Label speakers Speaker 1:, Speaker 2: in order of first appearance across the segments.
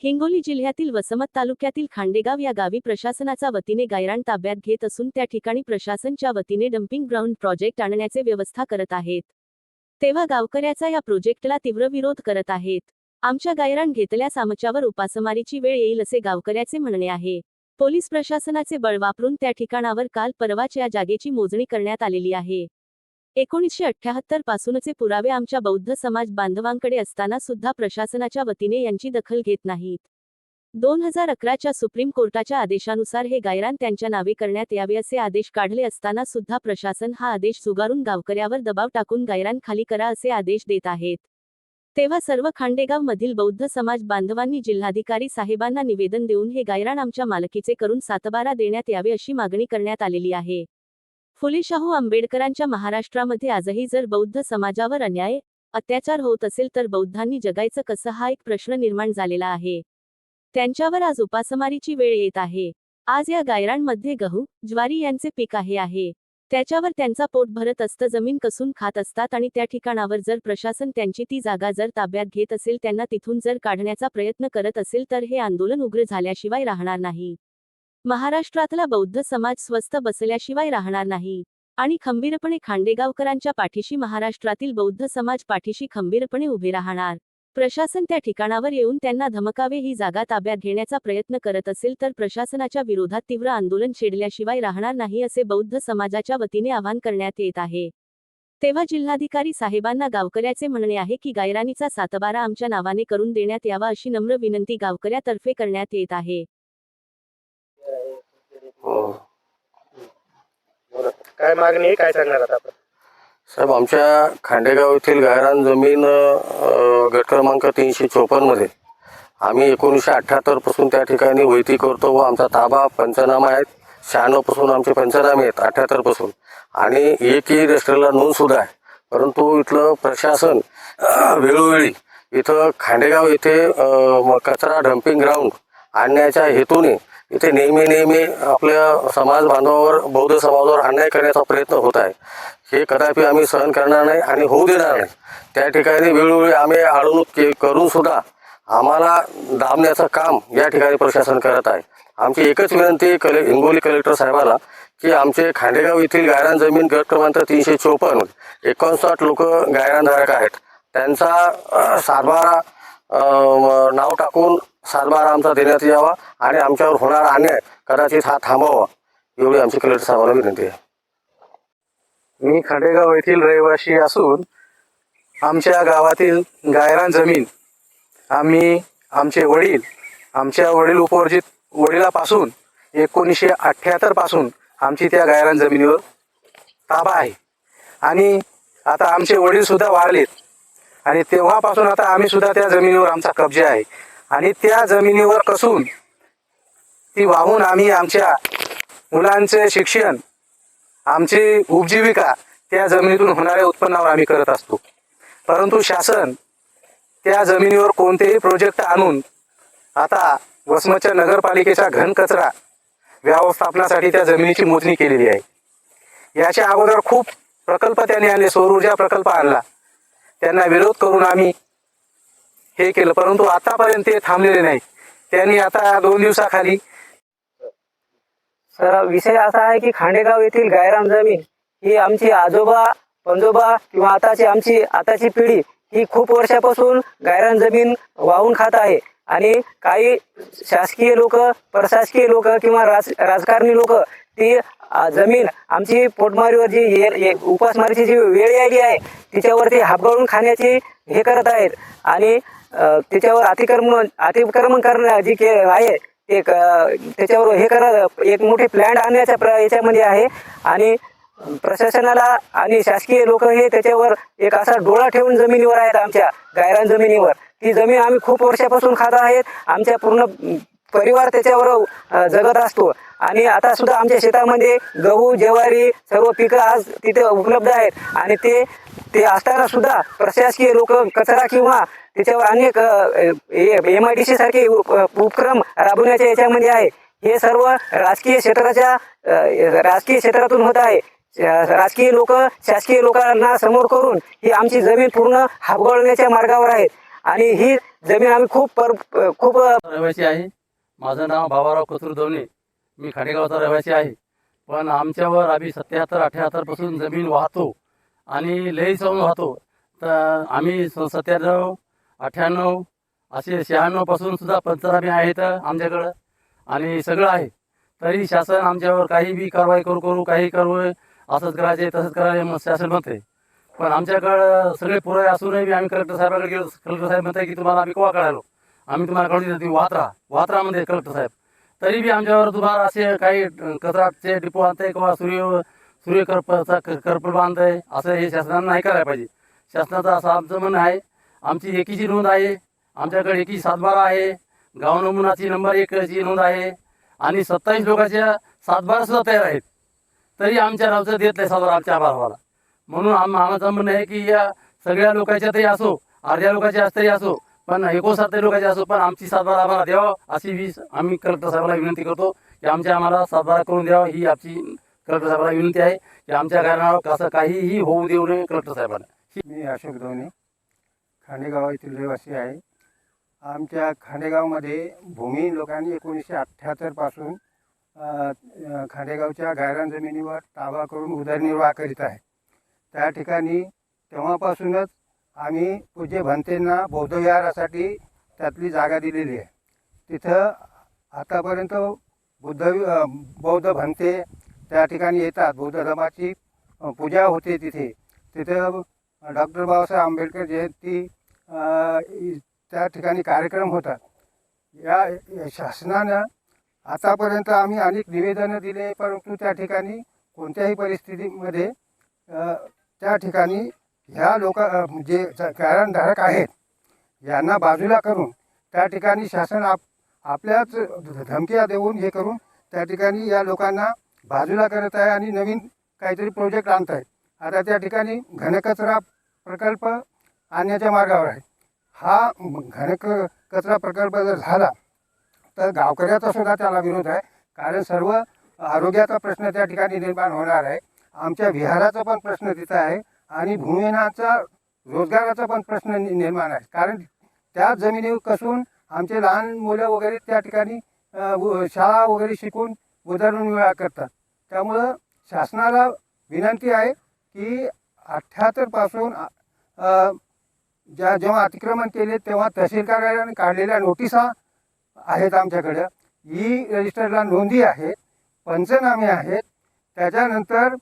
Speaker 1: हिंगोली जिल्ह्यातील वसमत तालुक्यातील खांडेगाव या गावी प्रशासनाच्या वतीने गायरान ताब्यात घेत असून त्या ठिकाणी प्रशासनच्या वतीने डम्पिंग ग्राउंड प्रोजेक्ट आणण्याचे व्यवस्था करत आहेत। तेव्हा गावकऱ्याचा या प्रोजेक्टला तीव्र विरोध करत आहेत। आमच्या गायरान घेतल्यास आमच्यावर उपासमारीची वेळ येईल असे गावकऱ्याचे म्हणणे आहे। पोलीस प्रशासनाचे बळ वापरून त्या ठिकाणावर काल परवाच या जागेची मोजणी करण्यात आलेली आहे। 1978 पासूनचे पुरावे आमच्या बौद्ध समाज बांधवांकडे असताना सुद्धा प्रशासनाच्या वतीने यांची दखल घेत नाहीत। 2011च्या सुप्रीम कोर्टाच्या आदेशानुसार हे गायरान त्यांच्या नावे करण्यात यावे असे आदेश काढले असताना सुद्धा प्रशासन हा आदेश झुगारून गावकऱ्यावर दबाव टाकून गायरान खाली करा असे आदेश देत आहेत। तेव्हा सर्व खांडेगाव मधील बौद्ध समाज बांधवांनी जिल्हाधिकारी साहेबांना निवेदन देऊन हे गायरान आमच्या मालकीचे करून सातबारा देण्यात यावे अशी मागणी करण्यात आलेली आहे। फुले शाहू आंबेडकरांच्या महाराष्ट्रामध्ये आजही जर बौद्ध समाजावर अन्याय अत्याचार होत असेल तर बौद्धांनी जगायचं कसं हा एक प्रश्न निर्माण झालेला आहे। त्यांच्यावर आज उपासमारीची वेळ येत आहे। आज या गायरांमध्ये गहू ज्वारी यांचे पीक आहे। त्याच्यावर त्यांचा पोट भरत असतं, जमीन कसून खात असतात आणि त्या ठिकाणावर जर प्रशासन त्यांची ती जागा जर ताब्यात घेत असेल, त्यांना तिथून जर काढण्याचा प्रयत्न करत असेल तर हे आंदोलन उग्र झाल्याशिवाय राहणार नाही। महाराष्ट्रातला बौद्ध समाज स्वस्थ बसल्याशिवाय राहणार नाही आणि खंबीरपणे खांडेगावकरांच्या पाठीशी महाराष्ट्रातील बौद्ध समाज पाठीशी खंबीरपणे उभे राहणार। प्रशासन त्या ठिकाणावर येऊन त्यांना धमकावे, ही जागा ताब्यात घेण्याचा प्रयत्न करत असेल तर प्रशासनाच्या विरोधात तीव्र आंदोलन छेडल्याशिवाय राहणार नाही असे बौद्ध समाजाच्या वतीने आवाहन करण्यात येत आहे। तेव्हा जिल्हाधिकारी साहेबांना गावकऱ्याचे म्हणणे आहे की गायरानीचा सातबारा आमच्या नावाने करून देण्यात यावा अशी नम्र विनंती गावकऱ्यातर्फे करण्यात येत आहे।
Speaker 2: काय मागणी आहे, काय सांगणार आता आपण?
Speaker 3: साहेब, आमच्या खांडेगाव येथील गायरान जमीन गट क्रमांक 354 मध्ये आम्ही 1978 पासून त्या ठिकाणी वैती करतो व आमचा ताबा पंचनामा आहेत। 96 पासून आमचे पंचनामे आहेत 78 पासून, आणि एकही रजिस्टरला नोंद सुद्धा आहे। परंतु इथलं प्रशासन वेळोवेळी इथं खांडेगाव येथे कचरा डम्पिंग ग्राउंड आणण्याच्या हेतूने इथे नेहमी आपल्या समाज बांधवावर बौद्ध समाजावर अन्याय करण्याचा प्रयत्न होत आहे। हे कदापि आम्ही सहन करणार नाही आणि होऊ देणार नाही। त्या ठिकाणी वेळोवेळी आम्ही अडवणूक करून सुद्धा आम्हाला दाबण्याचं काम या ठिकाणी प्रशासन करत आहे। आमची एकच विनंती हिंगोली कलेक्टर साहेबाला की आमचे खांडेगाव येथील गायरान जमीन गट क्रमांक 354 59 लोक गायरानधारक आहेत, त्यांचा सातबारा नाव टाकून सातबारा आमचा देण्यात यावा आणि आमच्यावर होणारा अन्याय कदाचित हा थांबवावा, एवढी आमची कलेक्टर साहेबांना विनंती आहे।
Speaker 2: मी खांडेगाव येथील रहिवासी असून आमच्या गावातील गायरान जमीन आमचे वडील उपवर्जित वडिलापासून 1978 पासून आमची त्या गायरान जमिनीवर ताबा आहे आणि आता आमचे वडील सुद्धा वारलेत आणि तेव्हापासून आता आम्ही सुद्धा त्या जमिनीवर आमचा कब्जा आहे आणि त्या जमिनीवर कसून ती वाहून आम्ही आमच्या मुलांचे शिक्षण, आमची उपजीविका त्या जमिनीतून होणाऱ्या उत्पन्नावर आम्ही करत असतो। परंतु शासन त्या जमिनीवर कोणतेही प्रोजेक्ट आणून आता वसमतच्या नगरपालिकेचा घन कचरा व्यवस्थापनासाठी त्या जमिनीची मोजणी केलेली आहे। याच्या अगोदर खूप प्रकल्प त्यांनी आणले, सौर ऊर्जा प्रकल्प आणला, त्यांना विरोध करून आम्ही हे केलं, परंतु आतापर्यंत ते थांबलेले नाही। त्यांनी आता 2 दिवसाखाली
Speaker 4: सर, विषय असा आहे की खांडेगाव येथील गायरान जमीन ही आमची आजोबा पंजोबा किंवा आताची पिढी ही खूप वर्षापासून गायरान जमीन वाहून खात आहे आणि काही शासकीय लोक, प्रशासकीय लोक किंवा राजकारणी लोक ती जमीन आमची पोटमारीवर जी उपासमारीची जी वेळ आली आहे तिच्यावरती हाबगळून खाण्याची हे करत आहेत आणि त्याच्यावर अतिक्रमण करणं जी आहे एक त्याच्यावर हे करत एक मोठी प्लॅन आणण्याच्या याच्यामध्ये आहे आणि प्रशासनाला आणि शासकीय लोक हे त्याच्यावर एक असा डोळा ठेवून जमिनीवर आहेत। आमच्या गायरान जमिनीवर ती जमीन आम्ही खूप वर्षापासून खात आहेत, आमच्या पूर्ण परिवार त्याच्यावर जगत असतो आणि आता सुद्धा आमच्या शेतामध्ये गहू ज्वारी सर्व पिकं आज तिथे उपलब्ध आहेत आणि ते असताना सुद्धा प्रशासकीय लोक कचरा किंवा त्याच्यावर अनेक MIDC सारखे उपक्रम राबवण्याच्या याच्यामध्ये आहे। हे सर्व राजकीय क्षेत्रातून होत आहे। राजकीय लोक शासकीय लोकांना समोर करून ही आमची जमीन पूर्ण हाबगळण्याच्या मार्गावर आहेत आणि ही जमीन आम्ही खूप
Speaker 5: रहिवासी आहे. माझं नाव भावाराव कचरू दोने. मी खाडेगावचा रहिवासी आहे. पण आमच्यावर आम्ही 77-78 पासून जमीन वाहतो आणि लई जाऊन वाहतो. तर आम्ही 97, 98 असे 96 पासून सुद्धा पंचनामे आहेत आमच्याकडं आणि सगळं आहे. तरी शासन आमच्यावर काही बी कारवाई करू काही करू असंच करायचे तसंच करायचे मग शासन म्हणते. पण आमच्याकडं सगळे पुरावे असूनही बी आम्ही कलेक्टर साहेबांकडे गेलो. कलेक्टर साहेब म्हणते की तुम्हाला आम्ही केव्हा कळालो, आम्ही तुम्हाला कळून देतो तुम्ही वात्रा म्हणते कलेक्टर साहेब. तरी बी आमच्यावर तुम्हाला असे काही कचराचे डिपो आणते किंवा सूर्यकर्पचा करपल बांधतंय असं हे शासनानं नाही करायला पाहिजे. शासनाचं असं आमचं म्हणणं आहे. आमची एकीची नोंद आहे, आमच्याकडे एकी 712 आहे, गाव नमुनाची नंबर 1ची नोंद आहे आणि 27 लोकांच्या 712 सुद्धा तयार आहेत. तरी आमच्या नावचं देत नाही 712 आमच्या भावाला. म्हणून आमचं म्हणणं आहे की या सगळ्या लोकांच्या तरी असो, अर्ध्या लोकांच्या तरी असो, पण 59 लोकांचे असो, पण आमची 712 आम्हाला द्यावं अशी आम्ही कलेक्टर साहेबांना विनंती करतो की आम्हाला 712 करून द्यावं. ही आमची कलेक्टर साहेबांना विनंती आहे की आमच्या घरावर असं काहीही होऊ देऊ नये कलेक्टर साहेबांना.
Speaker 6: मी अशोक दोने खांडेगाव येथील रहिवासी आहे. आमच्या खांडेगावमध्ये भूमिहीन लोकांनी 1978 पासून खांडेगावच्या गायरान जमिनीवर ताबा करून उदरनिर्वाह करीत आहे. त्या ठिकाणी तेव्हापासूनच आम्ही पूज्य भंतेंना बौद्ध विहारासाठी त्यातली जागा दिलेली आहे. तिथं आतापर्यंत बौद्ध भंते त्या ठिकाणी येतात. बौद्ध धर्माची पूजा होते तिथं डॉक्टर बाबासाहेब आंबेडकर जयंती त्या ठिकाणी कार्यक्रम होतात. या शासनानं आतापर्यंत आम्ही अनेक निवेदनं दिले, परंतु त्या ठिकाणी कोणत्याही परिस्थितीमध्ये त्या ठिकाणी ह्या जे गायरानधारक आहेत यांना बाजूला करून त्या ठिकाणी शासन आपल्याच धमक्या देऊन हे करून त्या ठिकाणी या लोकांना बाजूला करत आहे आणि नवीन काहीतरी प्रोजेक्ट आणत आहेत. आता त्या ठिकाणी घनकचरा प्रकल्प आणण्याच्या मार्गावर आहे. हा घनकचरा प्रकल्प जर झाला तर गावकऱ्याचा सुद्धा त्याला विरोध आहे, कारण सर्व आरोग्याचा प्रश्न त्या ठिकाणी निर्माण होणार आहे. आमच्या विहाराचा पण प्रश्न तिथं आहे आणि भूमिहीनाचा रोजगाराचा पण प्रश्न निर्माण आहे, कारण त्या जमिनीवर कसून आमचे लहान मुलं वगैरे त्या ठिकाणी शाळा वगैरे शिकून उदरनिर्वाह करतात. त्यामुळं शासनाला विनंती आहे की 78 पासून जेव्हा अतिक्रमण केले तेव्हा तहसील कार्यालयाने काढलेल्या नोटिसा आहेत आमच्याकडं, ई रजिस्टरला नोंदी आहेत, पंचनामे आहेत. त्याच्यानंतर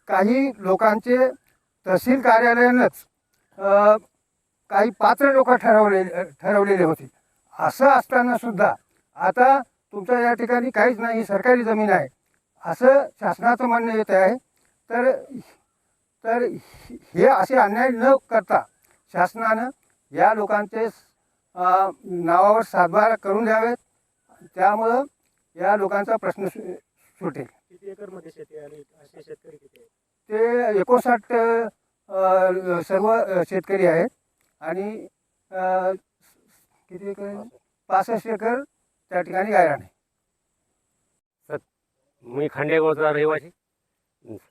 Speaker 6: काही लोकांचे तहसील कार्यालयानंच काही पात्र लोक ठरवलेले होते. असं असताना सुद्धा आता तुमच्या या ठिकाणी काहीच नाही, सरकारी जमीन आहे असं शासनाचं म्हणणं येत आहे. तर हे असे अन्याय न करता शासनानं या लोकांचे नावावर 712 करून द्यावेत. त्यामुळं या लोकांचा प्रश्न सुटेल.
Speaker 4: किती एकरमध्ये शेती आहे आणि असे शेतकरी किती आहेत?
Speaker 6: ते 59 सर्व शेतकरी आहेत आणि किती एकर 65 एकर त्या ठिकाणी गायरान आहे.
Speaker 7: मी खांडेगावचा रहिवासी.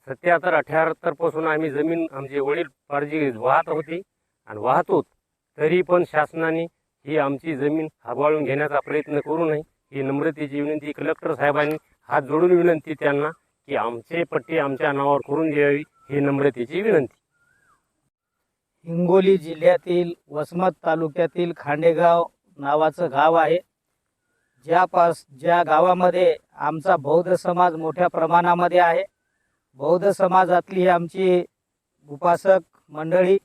Speaker 7: 77-78 पासून आम्ही जमीन आमचे वडील फारजी वाहत होती आणि वाहतोत. तरी पण शासनाने ही आमची जमीन हाबाळून घेण्याचा प्रयत्न करू नये ही नम्रतेची विनंती. कलेक्टर साहेबांनी हात जोडून विनंती त्यांना की आमचे पट्टे आमच्या नावावर करून द्यावी ही नम्रतेची विनंती.
Speaker 4: हिंगोली जिल्ह्यातील वसमत तालुक्यातील खांडेगाव नावाचं गाव आहे. ज्या गावामध्ये आमचा बौद्ध समाज मोठ्या प्रमाणामध्ये आहे. बौद्ध समाजातली ही आमची उपासक मंडळी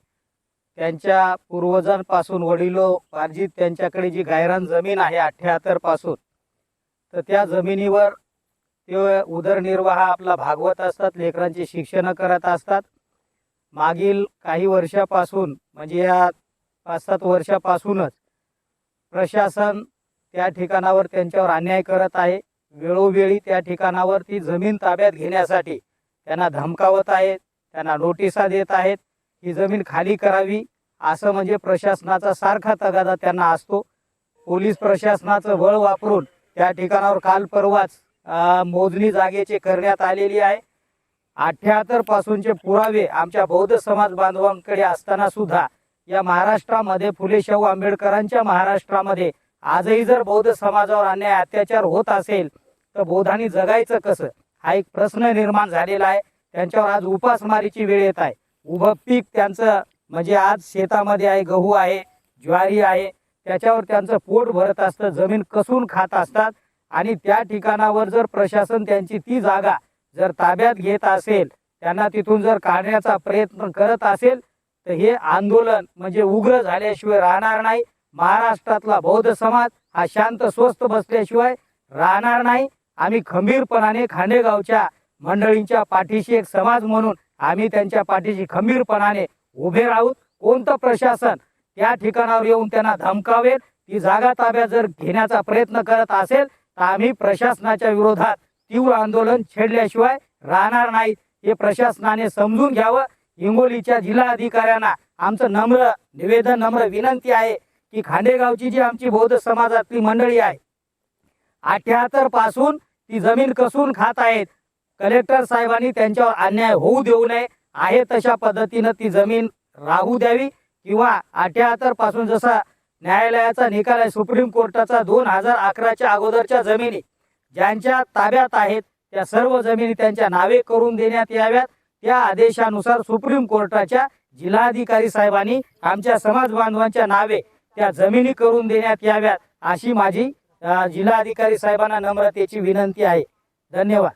Speaker 4: त्यांच्या पूर्वजांपासून वडिलोपार्जित त्यांच्याकडे जी गायरान जमीन आहे 78 पासून, तर त्या जमिनीवर ते उदरनिर्वाह आपला भागवत असतात, लेकरांची शिक्षण करत असतात. मागील काही वर्षापासून म्हणजे या 5-7 वर्षापासूनच प्रशासन त्या ठिकाणावर त्यांच्यावर अन्याय करत आहे. वेळोवेळी त्या ठिकाणावर ती जमीन ताब्यात घेण्यासाठी त्यांना धमकावत आहेत, त्यांना नोटिसा देत आहेत. ही जमीन खाली करावी असं म्हणजे प्रशासनाचा सारखा तगादा त्यांना असतो. पोलीस प्रशासनाचं बळ वापरून त्या ठिकाणावर काल परवाच मोजणी जागेची करण्यात आलेली आहे. 78 पासूनचे पुरावे आमच्या बौद्ध समाज बांधवांकडे असताना सुद्धा या महाराष्ट्रामध्ये फुले शाहू आंबेडकरांच्या महाराष्ट्रामध्ये आजही जर बौद्ध समाजावर अन्याय अत्याचार होत असेल तर बौद्धांनी जगायचं कसं, हा एक प्रश्न निर्माण झालेला आहे. त्यांच्यावर आज उपासमारीची वेळ येत आहे. उभं पीक त्यांचं म्हणजे आज शेतामध्ये आहे, गहू आहे, ज्वारी आहे, त्याच्यावर त्यांचं पोट भरत असतं, जमीन कसून खात असतात. आणि त्या ठिकाणावर जर प्रशासन त्यांची ती जागा जर ताब्यात घेत असेल, त्यांना तिथून जर काढण्याचा प्रयत्न करत असेल तर हे आंदोलन म्हणजे उग्र झाल्याशिवाय राहणार नाही. महाराष्ट्रातला बौद्ध समाज हा शांत स्वस्थ बसल्याशिवाय राहणार नाही. आम्ही खंबीरपणाने खांडेगावच्या मंडळींच्या पाठीशी एक समाज म्हणून आम्ही त्यांच्या पाठीशी खंबीरपणाने उभे राहू. कोणतं प्रशासन त्या ठिकाणावर येऊन त्यांना धमकावेल, ती जागा ताब्यात जर घेण्याचा प्रयत्न करत असेल तर आम्ही प्रशासनाच्या विरोधात तीव्र आंदोलन छेडल्याशिवाय राहणार नाही. हे प्रशासनाने समजून घ्यावं. हिंगोलीच्या जिल्हा अधिकाऱ्यांना आमचं नम्र निवेदन, नम्र विनंती आहे की खांडेगावची जी आमची बौद्ध समाजातली मंडळी आहे 78 पासून ती जमीन कसून खात आहेत. कलेक्टर साहेबांनी त्यांच्यावर अन्याय होऊ देऊ नये, आहे तशा पद्धतीनं ती जमीन राहू द्यावी किंवा 78 पासून जसा न्यायालयाचा निकाल आहे सुप्रीम कोर्टाचा 2011च्या अगोदरच्या जमिनी ज्यांच्या ताब्यात आहेत त्या सर्व जमिनी त्यांच्या नावे करून देण्यात याव्यात. त्या आदेशानुसार सुप्रीम कोर्टाच्या जिल्हाधिकारी साहेबांनी आमच्या समाज बांधवांच्या नावे त्या जमिनी करून देण्यात याव्यात अशी माझी जिल्हाधिकारी साहेबांना नम्रतेची विनंती आहे. धन्यवाद.